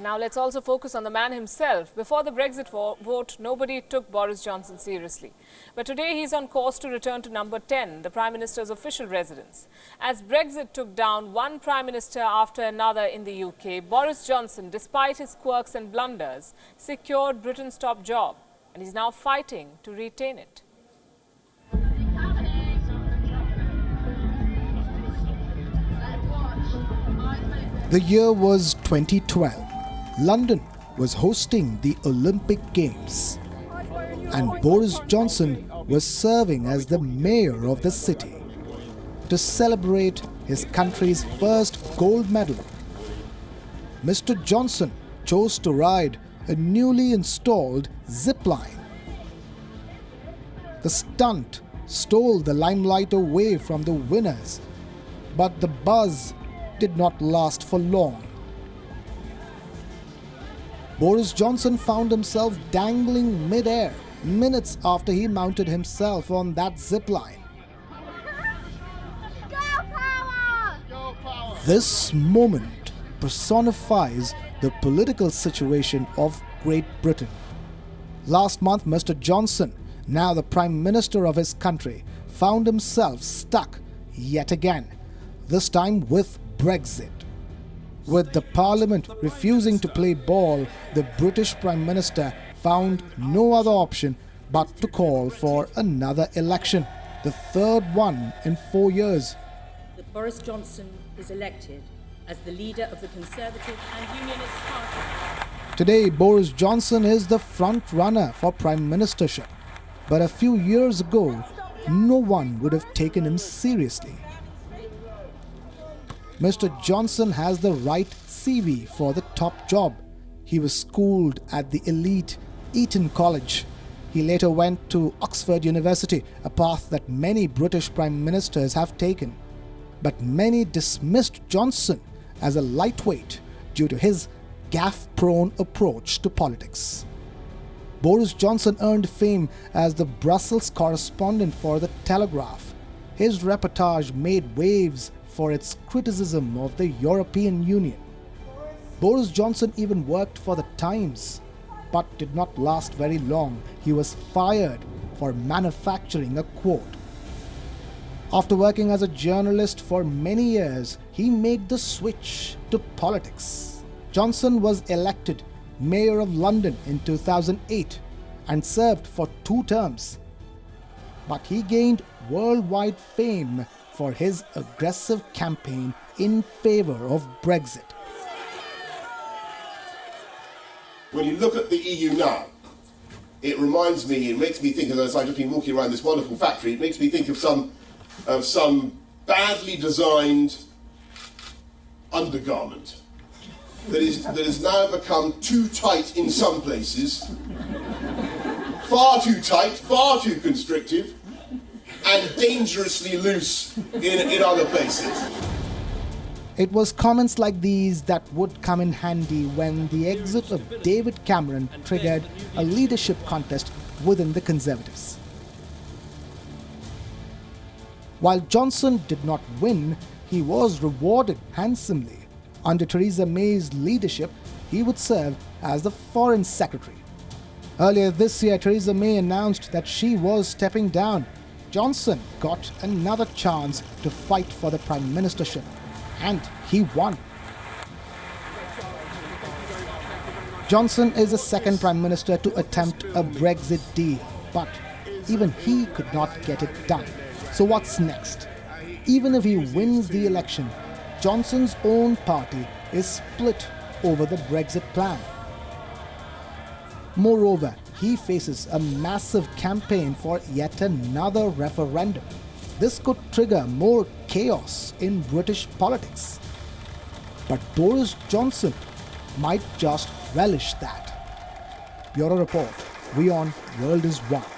And now let's also focus on the man himself. Before the Brexit vote, nobody took Boris Johnson seriously. But today he's on course to return to number 10, the Prime Minister's official residence. As Brexit took down one Prime Minister after another in the UK, Boris Johnson, despite his quirks and blunders, secured Britain's top job. And he's now fighting to retain it. The year was 2012. London was hosting the Olympic Games, and Boris Johnson was serving as the mayor of the city to celebrate his country's first gold medal. Mr. Johnson chose to ride a newly installed zip line. The stunt stole the limelight away from the winners, but the buzz did not last for long. Boris Johnson found himself dangling mid-air minutes after he mounted himself on that zip line. This moment personifies the political situation of Great Britain. Last month, Mr. Johnson, now the Prime Minister of his country, found himself stuck yet again, this time with Brexit. With the Parliament refusing to play ball, the British Prime Minister found no other option but to call for another election, the third one in 4 years. Boris Johnson is elected as the leader of the Conservative and Unionist Party. Today, Boris Johnson is the front runner for Prime Ministership. But a few years ago, no one would have taken him seriously. Mr. Johnson has the right CV for the top job. He was schooled at the elite Eton College. He later went to Oxford University, a path that many British Prime Ministers have taken. But many dismissed Johnson as a lightweight due to his gaffe-prone approach to politics. Boris Johnson earned fame as the Brussels correspondent for The Telegraph. His reportage made waves for its criticism of the European Union. Boris Johnson even worked for The Times, but did not last very long. He was fired for manufacturing a quote. After working as a journalist for many years, he made the switch to politics. Johnson was elected Mayor of London in 2008 and served for 2 terms. But he gained worldwide fame for his aggressive campaign in favor of Brexit. When you look at the EU now, it reminds me, it makes me think, as I've just been walking around this wonderful factory, it makes me think of some badly designed undergarment that has now become too tight in some places, far too tight, far too constrictive, and dangerously loose in other places. It was comments like these that would come in handy when the exit of David Cameron triggered a leadership contest within the Conservatives. While Johnson did not win, he was rewarded handsomely. Under Theresa May's leadership, he would serve as the Foreign Secretary. Earlier this year, Theresa May announced that she was stepping down. Johnson got another chance to fight for the Prime Ministership, and he won. Johnson is the second Prime Minister to attempt a Brexit deal, but even he could not get it done. So what's next? Even if he wins the election, Johnson's own party is split over the Brexit plan. Moreover, he faces a massive campaign for yet another referendum. This could trigger more chaos in British politics. But Boris Johnson might just relish that. Bureau Report, Wion, World is One.